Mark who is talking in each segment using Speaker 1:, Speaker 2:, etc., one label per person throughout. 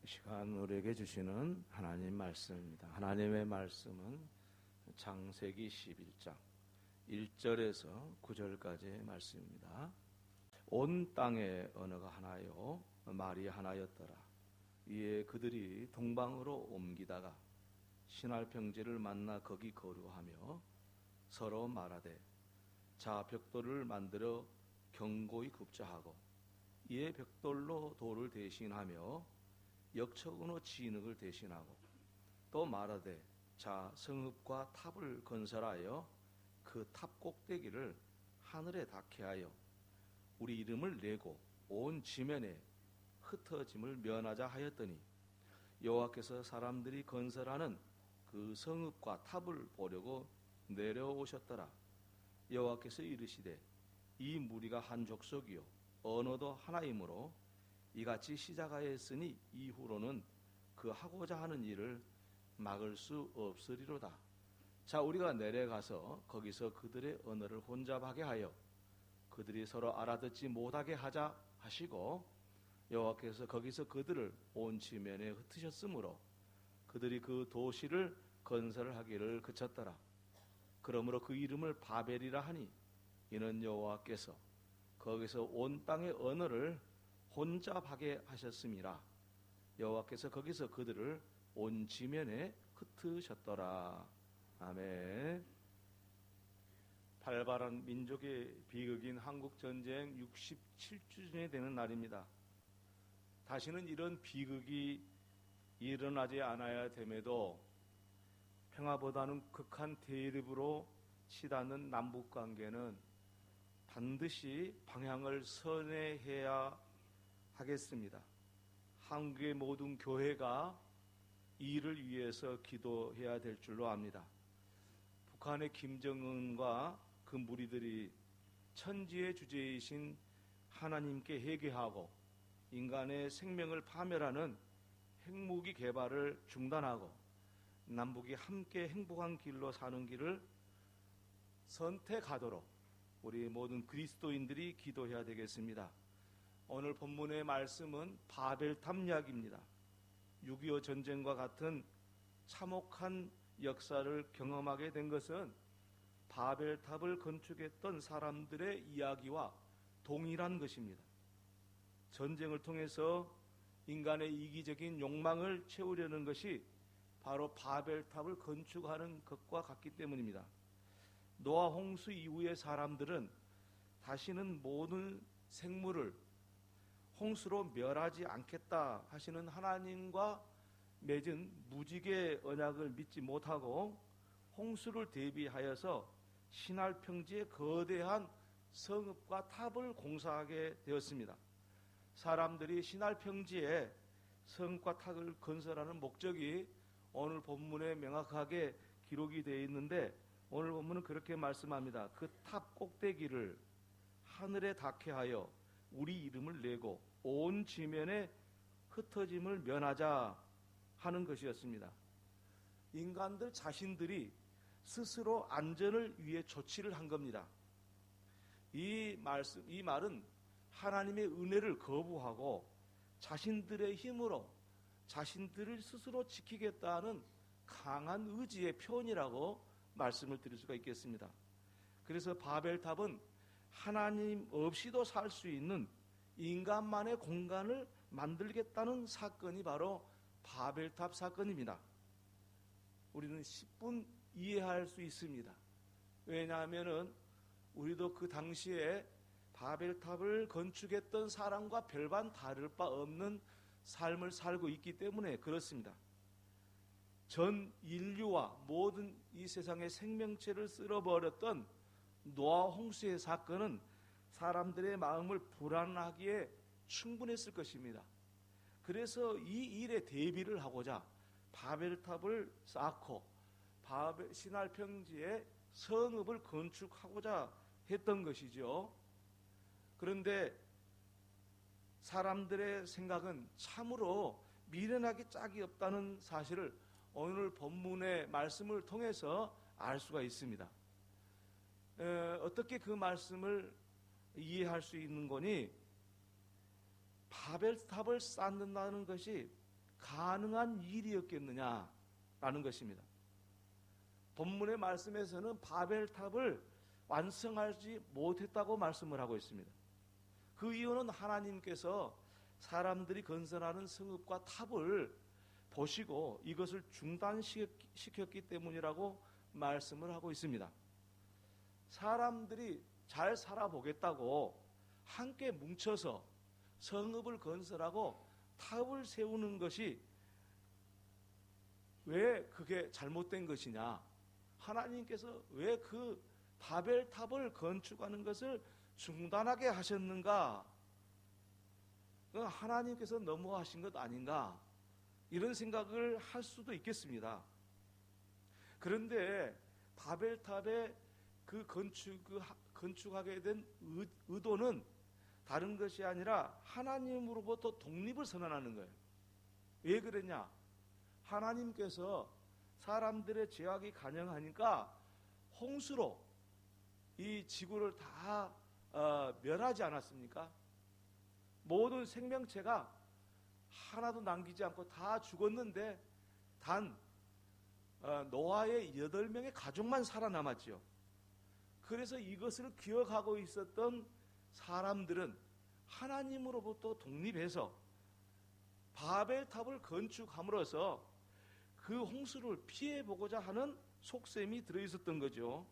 Speaker 1: 시간 우리에게 주시는 하나님 말씀입니다. 하나님의 말씀은 창세기 11장 1절에서 9절까지의 말씀입니다. 온 땅의 언어가 하나요 말이 하나였더라. 이에 그들이 동방으로 옮기다가 신할 평지를 만나 거기 거류하며 서로 말하되 자 벽돌을 만들어 견고히 굽자 하고 이에 벽돌로 돌을 대신하며 역척으로 진흙을 대신하고 또 말하되 자 성읍과 탑을 건설하여 그 탑 꼭대기를 하늘에 닿게 하여 우리 이름을 내고 온 지면에 흩어짐을 면하자 하였더니 여호와께서 사람들이 건설하는 그 성읍과 탑을 보려고 내려오셨더라. 여호와께서 이르시되 이 무리가 한 족속이요 언어도 하나이므로 이같이 시작하였으니 이후로는 그 하고자 하는 일을 막을 수 없으리로다. 자, 우리가 내려가서 거기서 그들의 언어를 혼잡하게 하여 그들이 서로 알아듣지 못하게 하자 하시고 여호와께서 거기서 그들을 온 지면에 흩으셨으므로 그들이 그 도시를 건설을 하기를 그쳤더라. 그러므로 그 이름을 바벨이라 하니 이는 여호와께서 거기서 온 땅의 언어를 혼잡하게 하셨음이라. 여호와께서 거기서 그들을 온 지면에 흩으셨더라. 아멘. 발발한 민족의 비극인 한국전쟁 67주년이 되는 날입니다. 다시는 이런 비극이 일어나지 않아야 됨에도 평화보다는 극한 대립으로 치닫는 남북관계는 반드시 방향을 선회해야 하겠습니다. 한국의 모든 교회가 이 일을 위해서 기도해야 될 줄로 압니다. 북한의 김정은과 그 무리들이 천지의 주제이신 하나님께 회개하고 인간의 생명을 파멸하는 핵무기 개발을 중단하고 남북이 함께 행복한 길로 사는 길을 선택하도록 우리 모든 그리스도인들이 기도해야 되겠습니다. 오늘 본문의 말씀은 바벨탑 이야기입니다. 6.25 전쟁과 같은 참혹한 역사를 경험하게 된 것은 바벨탑을 건축했던 사람들의 이야기와 동일한 것입니다. 전쟁을 통해서 인간의 이기적인 욕망을 채우려는 것이 바로 바벨탑을 건축하는 것과 같기 때문입니다. 노아 홍수 이후의 사람들은 다시는 모든 생물을 홍수로 멸하지 않겠다 하시는 하나님과 맺은 무지개 언약을 믿지 못하고 홍수를 대비하여서 신할 평지에 거대한 성읍과 탑을 공사하게 되었습니다. 사람들이 신할 평지에 성과 탑을 건설하는 목적이 오늘 본문에 명확하게 기록이 되어 있는데 오늘 본문은 그렇게 말씀합니다. 그 탑 꼭대기를 하늘에 닿게 하여 우리 이름을 내고 온 지면에 흩어짐을 면하자 하는 것이었습니다. 인간들 자신들이 스스로 안전을 위해 조치를 한 겁니다. 이 말은 하나님의 은혜를 거부하고 자신들의 힘으로 자신들을 스스로 지키겠다는 강한 의지의 표현이라고 말씀을 드릴 수가 있겠습니다. 그래서 바벨탑은 하나님 없이도 살 수 있는 인간만의 공간을 만들겠다는 사건이 바로 바벨탑 사건입니다. 우리는 10분 이해할 수 있습니다. 왜냐하면 우리도 그 당시에 바벨탑을 건축했던 사람과 별반 다를 바 없는 삶을 살고 있기 때문에 그렇습니다. 전 인류와 모든 이 세상의 생명체를 쓸어버렸던 노아 홍수의 사건은 사람들의 마음을 불안하기에 충분했을 것입니다. 그래서 이 일에 대비를 하고자 바벨탑을 쌓고 신할 평지에 성읍을 건축하고자 했던 것이죠. 그런데 사람들의 생각은 참으로 미련하기 짝이 없다는 사실을 오늘 본문의 말씀을 통해서 알 수가 있습니다. 어떻게 그 말씀을 이해할 수 있는 거니? 바벨탑을 쌓는다는 것이 가능한 일이었겠느냐라는 것입니다. 본문의 말씀에서는 바벨탑을 완성하지 못했다고 말씀을 하고 있습니다. 그 이유는 하나님께서 사람들이 건설하는 성읍과 탑을 보시고 이것을 중단시켰기 때문이라고 말씀을 하고 있습니다. 사람들이 잘 살아보겠다고 함께 뭉쳐서 성읍을 건설하고 탑을 세우는 것이 왜 그게 잘못된 것이냐? 하나님께서 왜 그 바벨탑을 건축하는 것을 중단하게 하셨는가? 하나님께서 너무하신 것 아닌가? 이런 생각을 할 수도 있겠습니다. 그런데 바벨탑의 그 건축하게 된 의도는 다른 것이 아니라 하나님으로부터 독립을 선언하는 거예요. 왜 그랬냐? 하나님께서 사람들의 죄악이 간영하니까 홍수로 이 지구를 다 멸하지 않았습니까? 모든 생명체가 하나도 남기지 않고 다 죽었는데 단 노아의 8명의 가족만 살아남았지요. 그래서 이것을 기억하고 있었던 사람들은 하나님으로부터 독립해서 바벨탑을 건축함으로써 그 홍수를 피해보고자 하는 속셈이 들어있었던 거죠.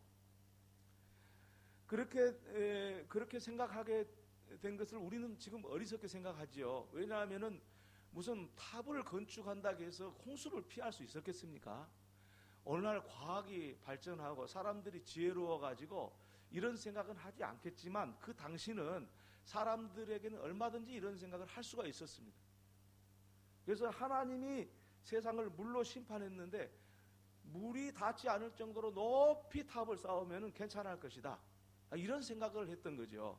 Speaker 1: 그렇게 생각하게 된 것을 우리는 지금 어리석게 생각하지요. 왜냐하면은 무슨 탑을 건축한다고 해서 홍수를 피할 수 있었겠습니까? 오늘날 과학이 발전하고 사람들이 지혜로워가지고 이런 생각은 하지 않겠지만 그 당시는 사람들에게는 얼마든지 이런 생각을 할 수가 있었습니다. 그래서 하나님이 세상을 물로 심판했는데 물이 닿지 않을 정도로 높이 탑을 쌓으면 괜찮을 것이다. 이런 생각을 했던 거죠.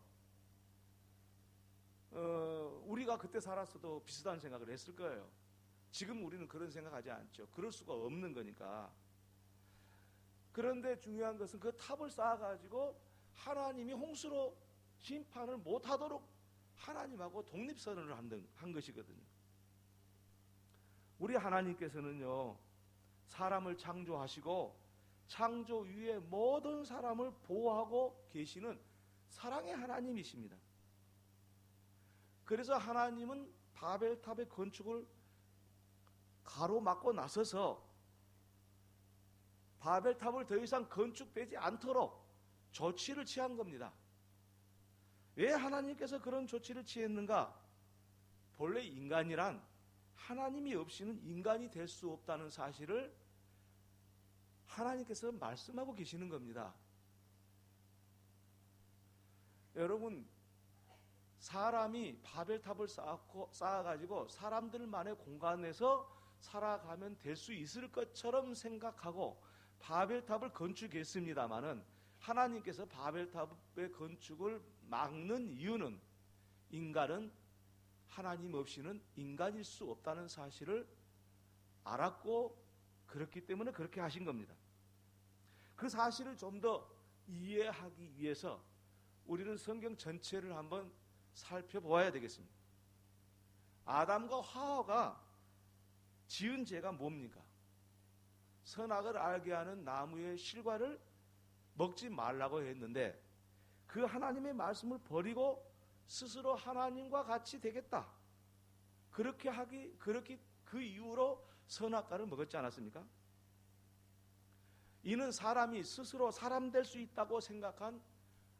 Speaker 1: 우리가 그때 살았어도 비슷한 생각을 했을 거예요. 지금 우리는 그런 생각하지 않죠. 그럴 수가 없는 거니까. 그런데 중요한 것은 그 탑을 쌓아가지고 하나님이 홍수로 심판을 못하도록 하나님하고 독립선언을 한 것이거든요. 우리 하나님께서는요, 사람을 창조하시고 창조 위에 모든 사람을 보호하고 계시는 사랑의 하나님이십니다. 그래서 하나님은 바벨탑의 건축을 가로막고 나서서 바벨탑을 더 이상 건축되지 않도록 조치를 취한 겁니다. 왜 하나님께서 그런 조치를 취했는가? 본래 인간이란 하나님이 없이는 인간이 될 수 없다는 사실을 하나님께서 말씀하고 계시는 겁니다. 여러분, 사람이 바벨탑을 쌓아가지고 사람들만의 공간에서 살아가면 될 수 있을 것처럼 생각하고 바벨탑을 건축했습니다마는 하나님께서 바벨탑의 건축을 막는 이유는 인간은 하나님 없이는 인간일 수 없다는 사실을 알았고 그렇기 때문에 그렇게 하신 겁니다. 그 사실을 좀 더 이해하기 위해서 우리는 성경 전체를 한번 살펴보아야 되겠습니다. 아담과 하와가 지은 죄가 뭡니까? 선악을 알게 하는 나무의 실과를 먹지 말라고 했는데 그 하나님의 말씀을 버리고 스스로 하나님과 같이 되겠다. 그렇게 그 이후로 선악과를 먹었지 않았습니까? 이는 사람이 스스로 사람 될 수 있다고 생각한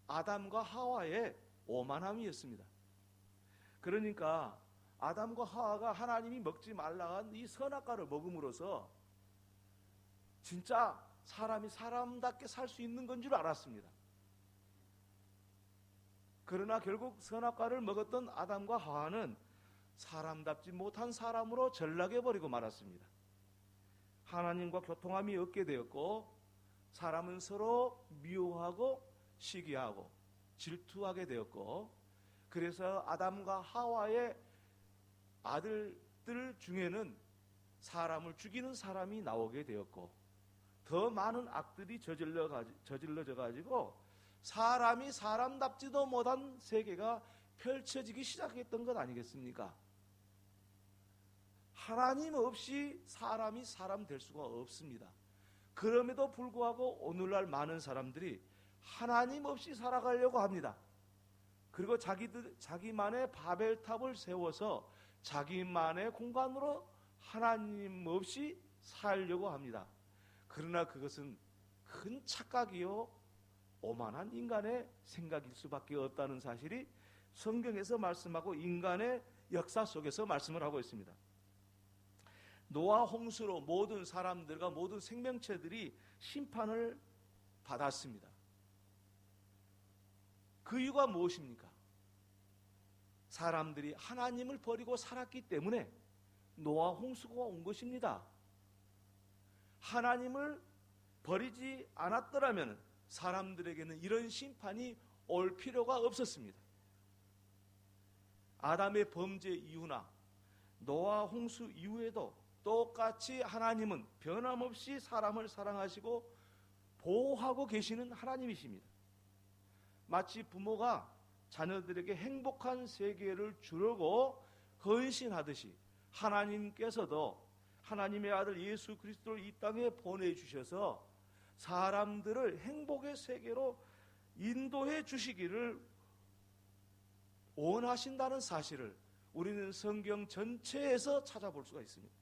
Speaker 1: 아담과 하와의 오만함이었습니다. 그러니까 아담과 하와가 하나님이 먹지 말라고 한 이 선악과를 먹음으로써 진짜 사람이 사람답게 살 수 있는 건 줄 알았습니다. 그러나 결국 선악과를 먹었던 아담과 하와는 사람답지 못한 사람으로 전락해버리고 말았습니다. 하나님과 교통함이 없게 되었고 사람은 서로 미워하고 시기하고 질투하게 되었고 그래서 아담과 하와의 아들들 중에는 사람을 죽이는 사람이 나오게 되었고 더 많은 악들이 저질러져 가지고 사람이 사람답지도 못한 세계가 펼쳐지기 시작했던 것 아니겠습니까? 하나님 없이 사람이 사람 될 수가 없습니다. 그럼에도 불구하고 오늘날 많은 사람들이 하나님 없이 살아가려고 합니다. 그리고 자기만의 바벨탑을 세워서 자기만의 공간으로 하나님 없이 살려고 합니다. 그러나 그것은 큰 착각이요 오만한 인간의 생각일 수밖에 없다는 사실이 성경에서 말씀하고 인간의 역사 속에서 말씀을 하고 있습니다. 노아 홍수로 모든 사람들과 모든 생명체들이 심판을 받았습니다. 그 이유가 무엇입니까? 사람들이 하나님을 버리고 살았기 때문에 노아 홍수가 온 것입니다. 하나님을 버리지 않았더라면 사람들에게는 이런 심판이 올 필요가 없었습니다. 아담의 범죄 이후나 노아 홍수 이후에도 똑같이 하나님은 변함없이 사람을 사랑하시고 보호하고 계시는 하나님이십니다. 마치 부모가 자녀들에게 행복한 세계를 주려고 헌신하듯이 하나님께서도 하나님의 아들 예수 그리스도를 이 땅에 보내주셔서 사람들을 행복의 세계로 인도해 주시기를 원하신다는 사실을 우리는 성경 전체에서 찾아볼 수가 있습니다.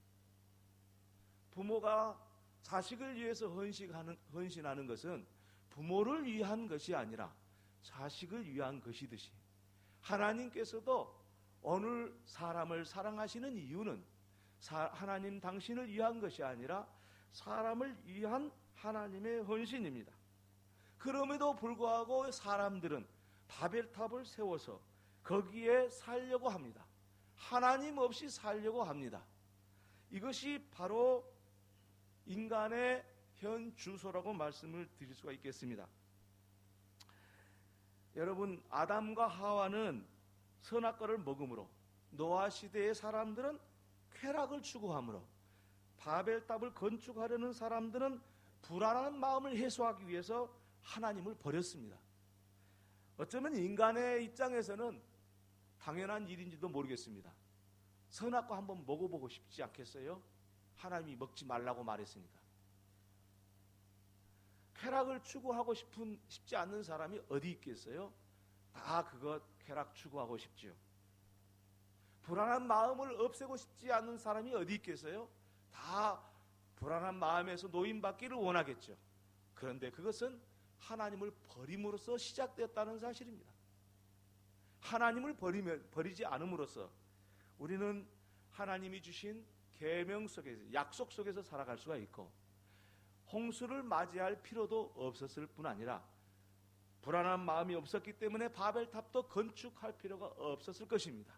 Speaker 1: 부모가 자식을 위해서 헌신하는 것은 부모를 위한 것이 아니라 자식을 위한 것이듯이 하나님께서도 어느 사람을 사랑하시는 이유는 하나님 당신을 위한 것이 아니라 사람을 위한 하나님의 헌신입니다. 그럼에도 불구하고 사람들은 바벨탑을 세워서 거기에 살려고 합니다. 하나님 없이 살려고 합니다. 이것이 바로 인간의 현 주소라고 말씀을 드릴 수가 있겠습니다. 여러분, 아담과 하와는 선악과를 먹음으로, 노아 시대의 사람들은 쾌락을 추구함으로, 바벨탑을 건축하려는 사람들은 불안한 마음을 해소하기 위해서 하나님을 버렸습니다. 어쩌면 인간의 입장에서는 당연한 일인지도 모르겠습니다. 선악과 한번 먹어보고 싶지 않겠어요? 하나님이 먹지 말라고 말했으니까. 쾌락을 추구하고 싶지 않는 사람이 어디 있겠어요? 다 그것 쾌락 추구하고 싶지요. 불안한 마음을 없애고 싶지 않는 사람이 어디 있겠어요? 다 불안한 마음에서 노임받기를 원하겠죠. 그런데 그것은 하나님을 버림으로써 시작됐다는 사실입니다. 하나님을 버리지 않음으로써 우리는 하나님이 주신 계명 속에서, 약속 속에서 살아갈 수가 있고, 홍수를 맞이할 필요도 없었을 뿐 아니라 불안한 마음이 없었기 때문에 바벨탑도 건축할 필요가 없었을 것입니다.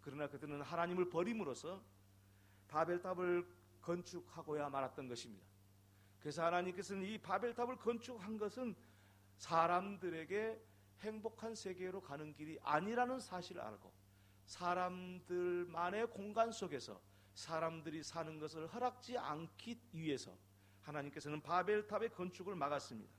Speaker 1: 그러나 그들은 하나님을 버림으로써 바벨탑을 건축하고야 말았던 것입니다. 그래서 하나님께서는 이 바벨탑을 건축한 것은 사람들에게 행복한 세계로 가는 길이 아니라는 사실을 알고 사람들만의 공간 속에서 사람들이 사는 것을 허락지 않기 위해서 하나님께서는 바벨탑의 건축을 막았습니다.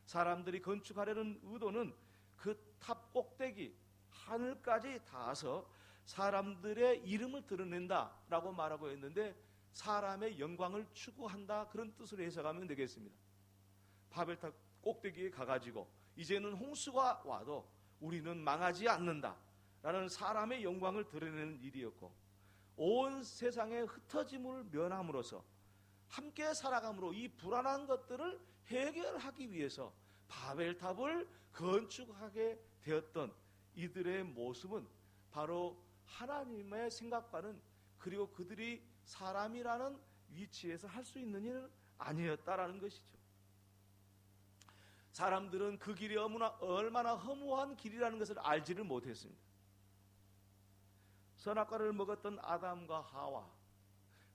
Speaker 1: 사람들이 건축하려는 의도는 그 탑 꼭대기 하늘까지 닿아서 사람들의 이름을 드러낸다라고 말하고 있는데 사람의 영광을 추구한다, 그런 뜻으로 해석하면 되겠습니다. 바벨탑 꼭대기에 가가지고 이제는 홍수가 와도 우리는 망하지 않는다라는 사람의 영광을 드러내는 일이었고, 온 세상의 흩어짐을 면함으로써 함께 살아감으로 이 불안한 것들을 해결하기 위해서 바벨탑을 건축하게 되었던 이들의 모습은 바로 하나님의 생각과는, 그리고 그들이 사람이라는 위치에서 할 수 있는 일은 아니었다라는 것이죠. 사람들은 그 길이 얼마나 허무한 길이라는 것을 알지를 못했습니다. 선악과를 먹었던 아담과 하와,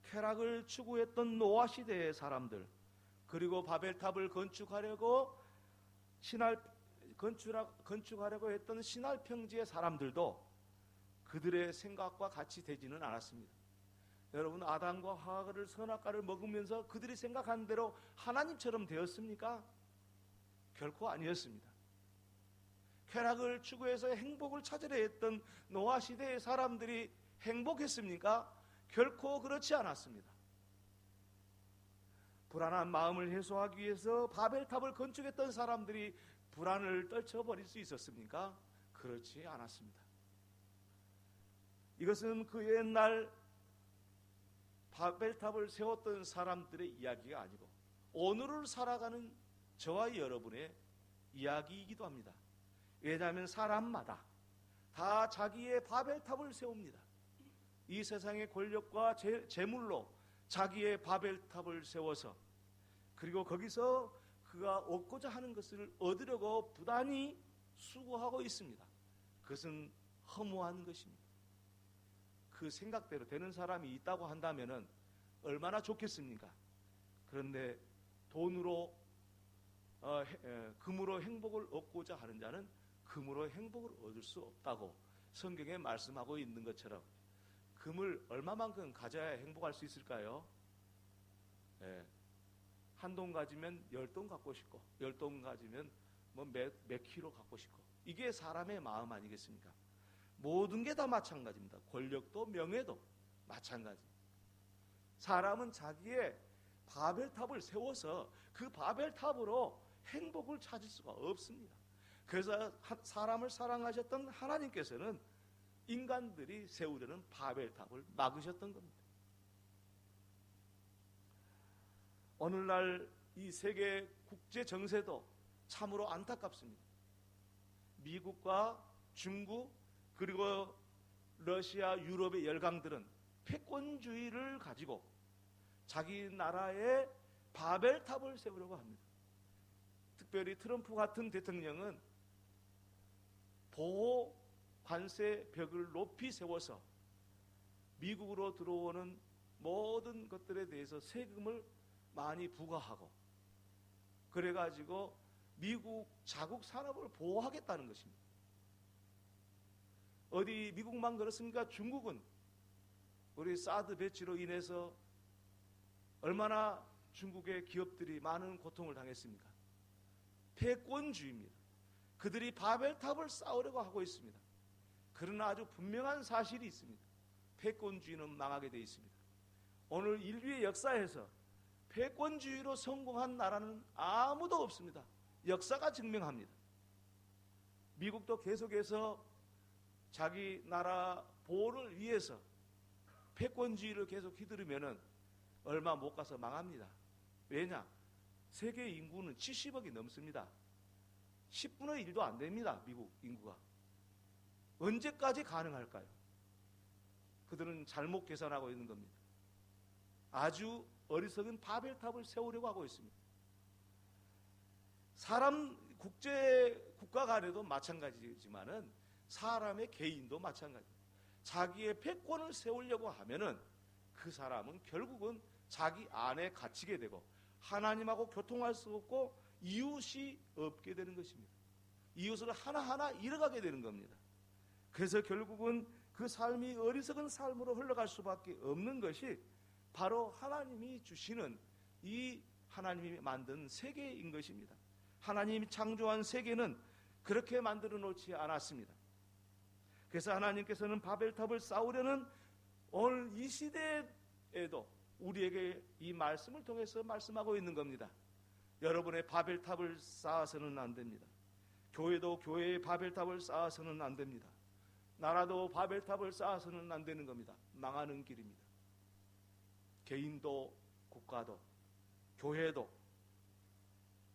Speaker 1: 쾌락을 추구했던 노아 시대의 사람들, 그리고 바벨탑을 건축하려고 했던 신할 평지의 사람들도 그들의 생각과 같이 되지는 않았습니다. 여러분, 아담과 하와를 선악과를 먹으면서 그들이 생각한 대로 하나님처럼 되었습니까? 결코 아니었습니다. 쾌락을 추구해서 행복을 찾으려 했던 노아 시대의 사람들이 행복했습니까? 결코 그렇지 않았습니다. 불안한 마음을 해소하기 위해서 바벨탑을 건축했던 사람들이 불안을 떨쳐버릴 수 있었습니까? 그렇지 않았습니다. 이것은 그 옛날 바벨탑을 세웠던 사람들의 이야기가 아니고 오늘을 살아가는 저와 여러분의 이야기이기도 합니다. 왜냐하면 사람마다 다 자기의 바벨탑을 세웁니다. 이 세상의 권력과 재물로 자기의 바벨탑을 세워서 그리고 거기서 그가 얻고자 하는 것을 얻으려고 부단히 수고하고 있습니다. 그것은 허무한 것입니다. 그 생각대로 되는 사람이 있다고 한다면 얼마나 좋겠습니까? 그런데 돈으로 금으로 행복을 얻고자 하는 자는 금으로 행복을 얻을 수 없다고 성경에 말씀하고 있는 것처럼 금을 얼마만큼 가져야 행복할 수 있을까요? 한 돈 가지면 10돈 갖고 싶고 10돈 가지면 몇 킬로 갖고 싶고 이게 사람의 마음 아니겠습니까? 모든 게 다 마찬가지입니다. 권력도 명예도 마찬가지. 사람은 자기의 바벨탑을 세워서 그 바벨탑으로 행복을 찾을 수가 없습니다. 그래서 사람을 사랑하셨던 하나님께서는 인간들이 세우려는 바벨탑을 막으셨던 겁니다. 오늘날 이 세계 국제 정세도 참으로 안타깝습니다. 미국과 중국 그리고 러시아, 유럽의 열강들은 패권주의를 가지고 자기 나라에 바벨탑을 세우려고 합니다. 특별히 트럼프 같은 대통령은 보호 관세 벽을 높이 세워서 미국으로 들어오는 모든 것들에 대해서 세금을 많이 부과하고 그래가지고 미국 자국 산업을 보호하겠다는 것입니다. 어디 미국만 그렇습니까? 중국은 우리 사드 배치로 인해서 얼마나 중국의 기업들이 많은 고통을 당했습니까? 패권주의입니다. 그들이 바벨탑을 쌓으려고 하고 있습니다. 그러나 아주 분명한 사실이 있습니다. 패권주의는 망하게 되어 있습니다. 오늘 인류의 역사에서 패권주의로 성공한 나라는 아무도 없습니다. 역사가 증명합니다. 미국도 계속해서 자기 나라 보호를 위해서 패권주의를 계속 휘두르면은 얼마 못 가서 망합니다. 왜냐? 세계 인구는 70억이 넘습니다. 10분의 1도 안 됩니다. 미국 인구가. 언제까지 가능할까요? 그들은 잘못 계산하고 있는 겁니다. 아주 어리석은 바벨탑을 세우려고 하고 있습니다. 사람 국가 간에도 마찬가지지만은 사람의 개인도 마찬가지입니다. 자기의 패권을 세우려고 하면은 그 사람은 결국은 자기 안에 갇히게 되고 하나님하고 교통할 수 없고 이웃이 없게 되는 것입니다. 이웃을 하나하나 잃어가게 되는 겁니다. 그래서 결국은 그 삶이 어리석은 삶으로 흘러갈 수밖에 없는 것이 바로 하나님이 주시는 이 하나님이 만든 세계인 것입니다. 하나님이 창조한 세계는 그렇게 만들어 놓지 않았습니다. 그래서 하나님께서는 바벨탑을 쌓으려는 오늘 이 시대에도 우리에게 이 말씀을 통해서 말씀하고 있는 겁니다. 여러분의 바벨탑을 쌓아서는 안 됩니다. 교회도 교회의 바벨탑을 쌓아서는 안 됩니다. 나라도 바벨탑을 쌓아서는 안 되는 겁니다. 망하는 길입니다. 개인도 국가도 교회도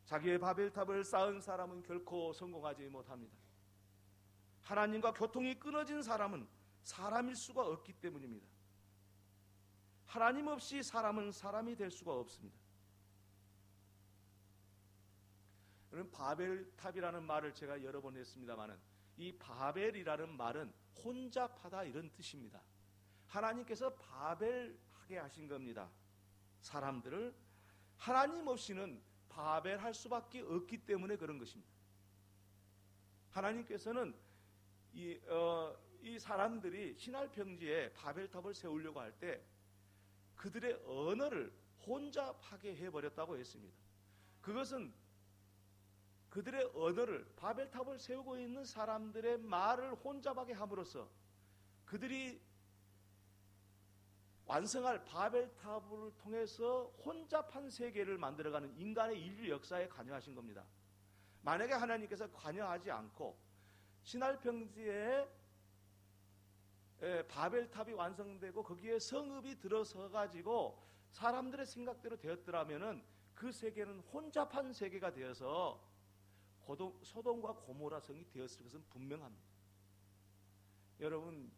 Speaker 1: 자기의 바벨탑을 쌓은 사람은 결코 성공하지 못합니다. 하나님과 교통이 끊어진 사람은 사람일 수가 없기 때문입니다. 하나님 없이 사람은 사람이 될 수가 없습니다. 여러분, 바벨탑이라는 말을 제가 여러 번 했습니다마는 이 바벨이라는 말은 혼잡하다 이런 뜻입니다. 하나님께서 바벨하게 하신 겁니다. 사람들을 하나님 없이는 바벨할 수밖에 없기 때문에 그런 것입니다. 하나님께서는 이 사람들이 신할 평지에 바벨탑을 세우려고 할 때 그들의 언어를 혼잡하게 해버렸다고 했습니다. 그것은 그들의 언어를 바벨탑을 세우고 있는 사람들의 말을 혼잡하게 함으로써 그들이 완성할 바벨탑을 통해서 혼잡한 세계를 만들어가는 인간의 인류 역사에 관여하신 겁니다. 만약에 하나님께서 관여하지 않고 신할평지에 바벨탑이 완성되고 거기에 성읍이 들어서 가지고 사람들의 생각대로 되었더라면은 그 세계는 혼잡한 세계가 되어서 소돔과 고모라 성이 되었을 것은 분명합니다. 여러분,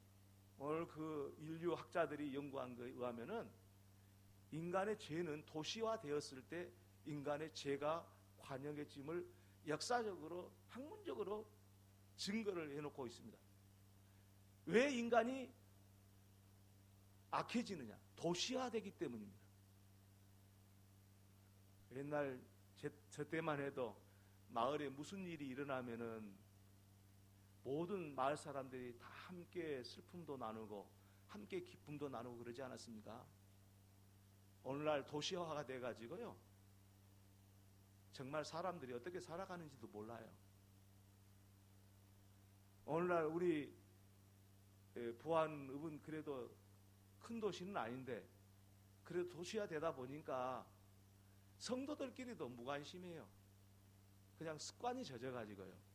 Speaker 1: 오늘 그 인류 학자들이 연구한 것에 의하면은 인간의 죄는 도시화 되었을 때 인간의 죄가 관영해짐을 역사적으로 학문적으로 증거를 해놓고 있습니다. 왜 인간이 악해지느냐? 도시화되기 때문입니다. 옛날 저 때만 해도 마을에 무슨 일이 일어나면은 모든 마을 사람들이 다 함께 슬픔도 나누고 함께 기쁨도 나누고 그러지 않았습니까? 오늘날 도시화가 돼가지고요, 정말 사람들이 어떻게 살아가는지도 몰라요. 오늘날 우리 부안읍은 그래도 큰 도시는 아닌데 그래도 도시화 되다 보니까 성도들끼리도 무관심해요. 그냥 습관이 젖어가지고요.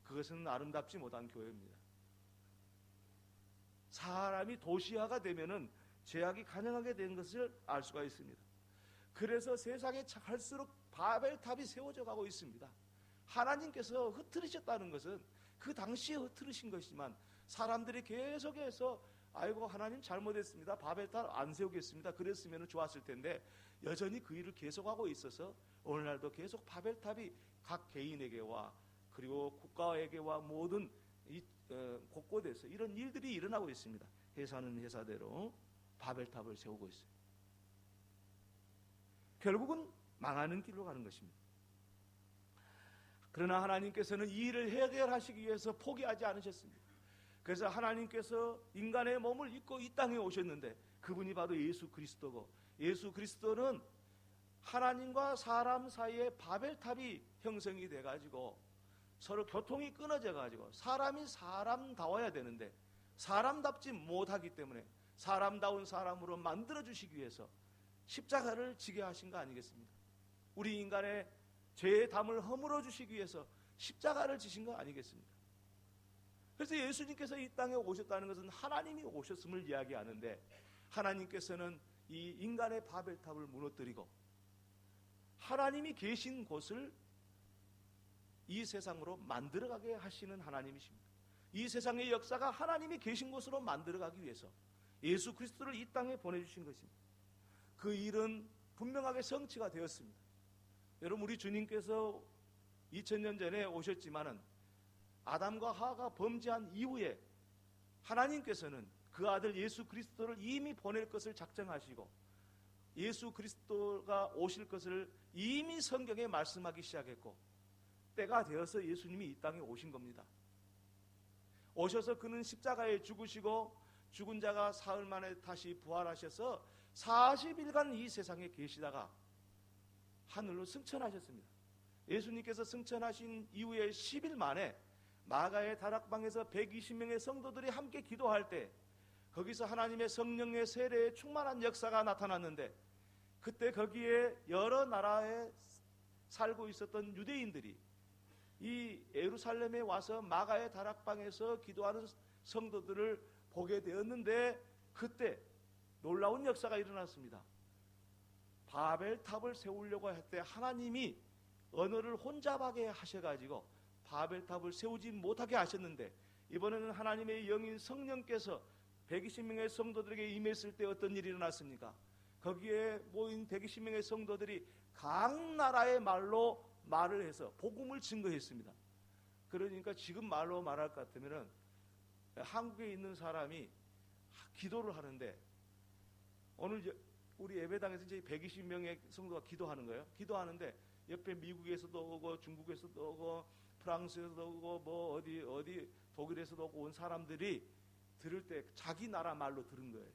Speaker 1: 그것은 아름답지 못한 교회입니다. 사람이 도시화가 되면은 죄악이 가능하게 된 것을 알 수가 있습니다. 그래서 세상에 갈수록 바벨탑이 세워져 가고 있습니다. 하나님께서 흐트리셨다는 것은 그 당시에 흐트리신 것이지만 사람들이 계속해서 아이고 하나님 잘못했습니다, 바벨탑 안 세우겠습니다, 그랬으면 좋았을 텐데 여전히 그 일을 계속하고 있어서 오늘날도 계속 바벨탑이 각 개인에게와 그리고 국가에게와 모든 곳곳에서 이런 일들이 일어나고 있습니다. 회사는 회사대로 바벨탑을 세우고 있어요. 결국은 망하는 길로 가는 것입니다. 그러나 하나님께서는 이 일을 해결하시기 위해서 포기하지 않으셨습니다. 그래서 하나님께서 인간의 몸을 입고 이 땅에 오셨는데 그분이 바로 예수 그리스도고, 예수 그리스도는 하나님과 사람 사이에 바벨탑이 형성이 돼가지고 서로 교통이 끊어져가지고 사람이 사람다워야 되는데 사람답지 못하기 때문에 사람다운 사람으로 만들어주시기 위해서 십자가를 지게 하신 거 아니겠습니까? 우리 인간의 죄의 담을 허물어 주시기 위해서 십자가를 지신 거 아니겠습니까? 그래서 예수님께서 이 땅에 오셨다는 것은 하나님이 오셨음을 이야기하는데, 하나님께서는 이 인간의 바벨탑을 무너뜨리고 하나님이 계신 곳을 이 세상으로 만들어가게 하시는 하나님이십니다. 이 세상의 역사가 하나님이 계신 곳으로 만들어가기 위해서 예수 그리스도를 이 땅에 보내주신 것입니다. 그 일은 분명하게 성취가 되었습니다. 여러분, 우리 주님께서 2000년 전에 오셨지만은 아담과 하와가 범죄한 이후에 하나님께서는 그 아들 예수 그리스도를 이미 보낼 것을 작정하시고 예수 그리스도가 오실 것을 이미 성경에 말씀하기 시작했고, 때가 되어서 예수님이 이 땅에 오신 겁니다. 오셔서 그는 십자가에 죽으시고 죽은 자가 사흘 만에 다시 부활하셔서 40일간 이 세상에 계시다가 하늘로 승천하셨습니다. 예수님께서 승천하신 이후에 10일 만에 마가의 다락방에서 120명의 성도들이 함께 기도할 때 거기서 하나님의 성령의 세례에 충만한 역사가 나타났는데, 그때 거기에 여러 나라에 살고 있었던 유대인들이 이 예루살렘에 와서 마가의 다락방에서 기도하는 성도들을 보게 되었는데, 그때 놀라운 역사가 일어났습니다. 바벨탑을 세우려고 할 때 하나님이 언어를 혼잡하게 하셔가지고 바벨탑을 세우지 못하게 하셨는데, 이번에는 하나님의 영인 성령께서 120명의 성도들에게 임했을 때 어떤 일이 일어났습니까? 거기에 모인 120명의 성도들이 각 나라의 말로 말을 해서 복음을 증거했습니다. 그러니까 지금 말로 말할 것 같으면 한국에 있는 사람이 기도를 하는데, 오늘 우리 예배당에서 이제 120명의 성도가 기도하는 거예요. 기도하는데 옆에 미국에서도 오고 중국에서도 오고 프랑스에서도 오고 뭐 어디 독일에서도 오고 온 사람들이 들을 때 자기 나라 말로 들은 거예요.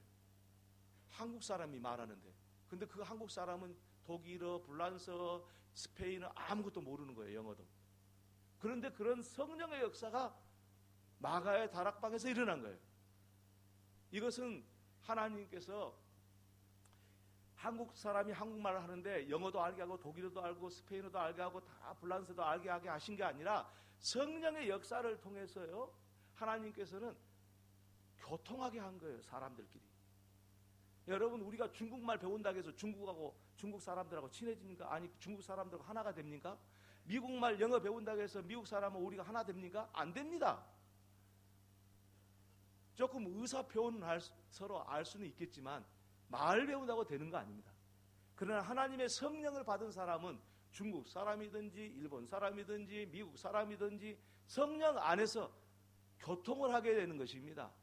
Speaker 1: 한국 사람이 말하는데, 근데 그 한국 사람은 독일어, 불란서, 스페인어 아무것도 모르는 거예요, 영어도. 그런데 그런 성령의 역사가 마가의 다락방에서 일어난 거예요. 이것은 하나님께서 한국 사람이 한국말을 하는데 영어도 알게 하고 독일어도 알고 스페인어도 알게 하고 다 불란서도 알게 하게 하신 게 아니라 성령의 역사를 통해서요, 하나님께서는 교통하게 한 거예요, 사람들끼리. 여러분, 우리가 중국말 배운다고 해서 중국 사람들하고 친해집니까? 아니, 중국 사람들하고 하나가 됩니까? 미국말 영어 배운다고 해서 미국 사람은 우리가 하나 됩니까? 안 됩니다. 조금 의사표현은 서로 알 수는 있겠지만 말 배운다고 되는 거 아닙니다. 그러나 하나님의 성령을 받은 사람은 중국 사람이든지 일본 사람이든지 미국 사람이든지 성령 안에서 교통을 하게 되는 것입니다.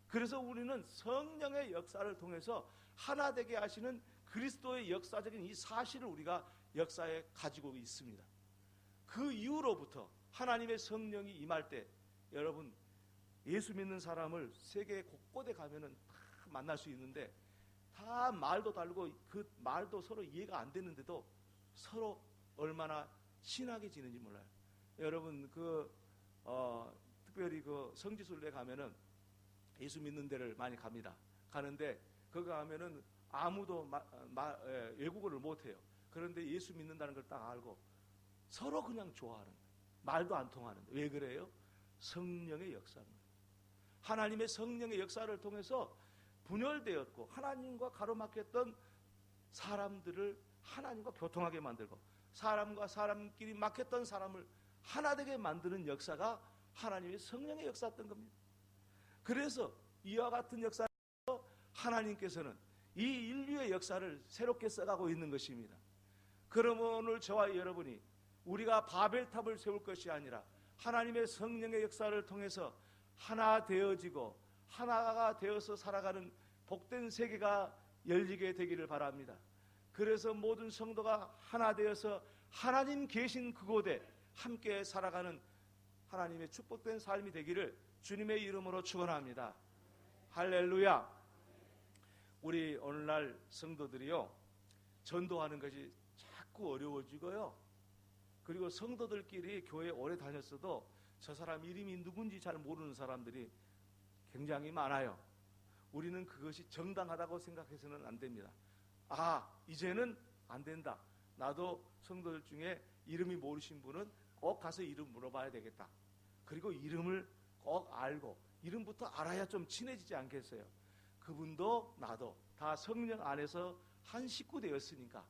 Speaker 1: 그래서 우리는 성령의 역사를 통해서 하나 되게 하시는 그리스도의 역사적인 이 사실을 우리가 역사에 가지고 있습니다. 그 이후로부터 하나님의 성령이 임할 때, 여러분, 예수 믿는 사람을 세계 곳곳에 가면은 다 만날 수 있는데 다 말도 다르고 그 말도 서로 이해가 안 되는데도 서로 얼마나 친하게 지는지 몰라요. 여러분, 특별히 그 성지순례 가면은 예수 믿는 데를 많이 갑니다. 가는데 거기 가면은 아무도 외국어를 못해요. 그런데 예수 믿는다는 걸 딱 알고 서로 그냥 좋아하는 거예요. 말도 안 통하는데. 왜 그래요? 성령의 역사는. 하나님의 성령의 역사를 통해서 분열되었고 하나님과 가로막혔던 사람들을 하나님과 교통하게 만들고 사람과 사람끼리 막혔던 사람을 하나 되게 만드는 역사가 하나님의 성령의 역사였던 겁니다. 그래서 이와 같은 역사에서 하나님께서는 이 인류의 역사를 새롭게 써가고 있는 것입니다. 그러면 오늘 저와 여러분이 우리가 바벨탑을 세울 것이 아니라 하나님의 성령의 역사를 통해서 하나 되어지고 하나가 되어서 살아가는 복된 세계가 열리게 되기를 바랍니다. 그래서 모든 성도가 하나 되어서 하나님 계신 그곳에 함께 살아가는 하나님의 축복된 삶이 되기를 주님의 이름으로 축원합니다. 할렐루야. 우리 오늘날 성도들이요, 전도하는 것이 자꾸 어려워지고요, 그리고 성도들끼리 교회 오래 다녔어도 저 사람 이름이 누군지 잘 모르는 사람들이 굉장히 많아요. 우리는 그것이 정당하다고 생각해서는 안 됩니다. 이제는 안 된다. 나도 성도들 중에 이름이 모르신 분은 꼭 가서 이름 물어봐야 되겠다. 그리고 이름을 꼭 알고 이름부터 알아야 좀 친해지지 않겠어요? 그분도 나도 다 성령 안에서 한 식구 되었으니까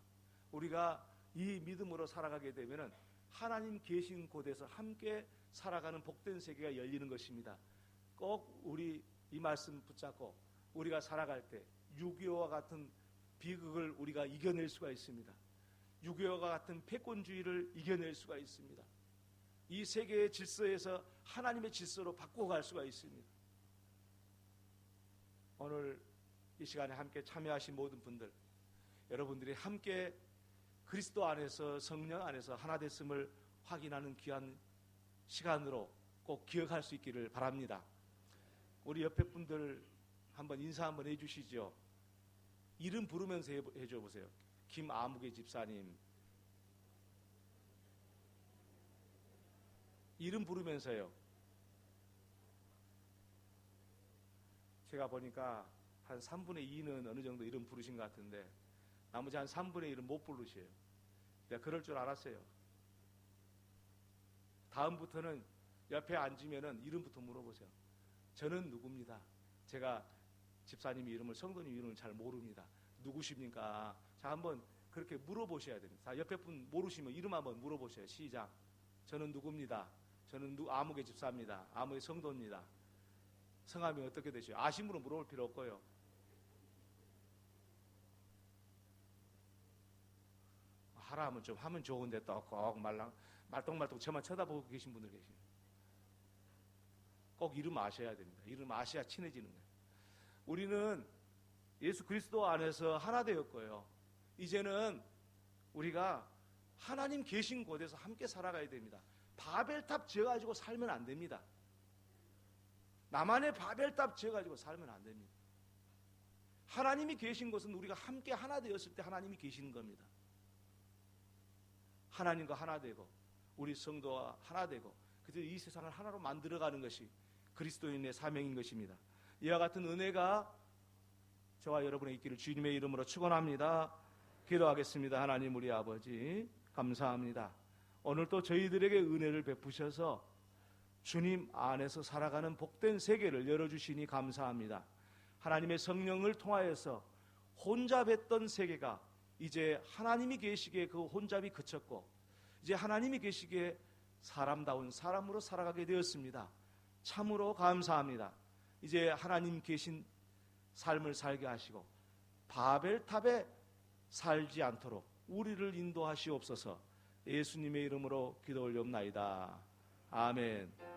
Speaker 1: 우리가 이 믿음으로 살아가게 되면은 하나님 계신 곳에서 함께 살아가는 복된 세계가 열리는 것입니다. 꼭 우리 이 말씀 붙잡고 우리가 살아갈 때 6.25와 같은 비극을 우리가 이겨낼 수가 있습니다. 6.25와 같은 패권주의를 이겨낼 수가 있습니다. 이 세계의 질서에서 하나님의 질서로 바꿔갈 수가 있습니다. 오늘 이 시간에 함께 참여하신 모든 분들, 여러분들이 함께 그리스도 안에서 성령 안에서 하나 됐음을 확인하는 귀한 시간으로 꼭 기억할 수 있기를 바랍니다. 우리 옆에 분들 한번 인사 한번 해주시죠. 이름 부르면서 해줘 보세요. 김아무개 집사님, 이름 부르면서요. 제가 보니까 한 3분의 2는 어느 정도 이름 부르신 것 같은데 나머지 한 3분의 1은 못 부르셔요. 내가 그럴 줄 알았어요. 다음부터는 옆에 앉으면은 이름부터 물어보세요. 저는 누구입니다. 제가 집사님 이름을, 성도님 이름을 잘 모릅니다. 누구십니까? 자, 한번 그렇게 물어보셔야 됩니다. 자, 옆에 분 모르시면 이름 한번 물어보셔요. 시작. 저는 누구입니다. 저는 아무개 집사입니다. 아무개 성도입니다. 성함이 어떻게 되시요? 아신 분은 물어볼 필요 없고요. 하라면 좀 하면 좋은데 또 꼭 말똥말똥 저만 쳐다보고 계신 분들 계십니다. 꼭 이름 아셔야 됩니다. 이름 아셔야 친해지는 거예요. 우리는 예수 그리스도 안에서 하나 되었고요. 이제는 우리가 하나님 계신 곳에서 함께 살아가야 됩니다. 바벨탑 지어가지고 살면 안 됩니다. 나만의 바벨탑 지어가지고 살면 안 됩니다. 하나님이 계신 곳은 우리가 함께 하나 되었을 때 하나님이 계시는 겁니다. 하나님과 하나 되고 우리 성도와 하나 되고 그래서 이 세상을 하나로 만들어가는 것이 그리스도인의 사명인 것입니다. 이와 같은 은혜가 저와 여러분의 있기를 주님의 이름으로 축원합니다. 기도하겠습니다. 하나님 우리 아버지 감사합니다. 오늘 또 저희들에게 은혜를 베푸셔서 주님 안에서 살아가는 복된 세계를 열어주시니 감사합니다. 하나님의 성령을 통하여서 혼잡했던 세계가 이제 하나님이 계시기에 그 혼잡이 그쳤고 이제 하나님이 계시기에 사람다운 사람으로 살아가게 되었습니다. 참으로 감사합니다. 이제 하나님 계신 삶을 살게 하시고 바벨탑에 살지 않도록 우리를 인도하시옵소서. 예수님의 이름으로 기도 올려옵나이다. 아멘.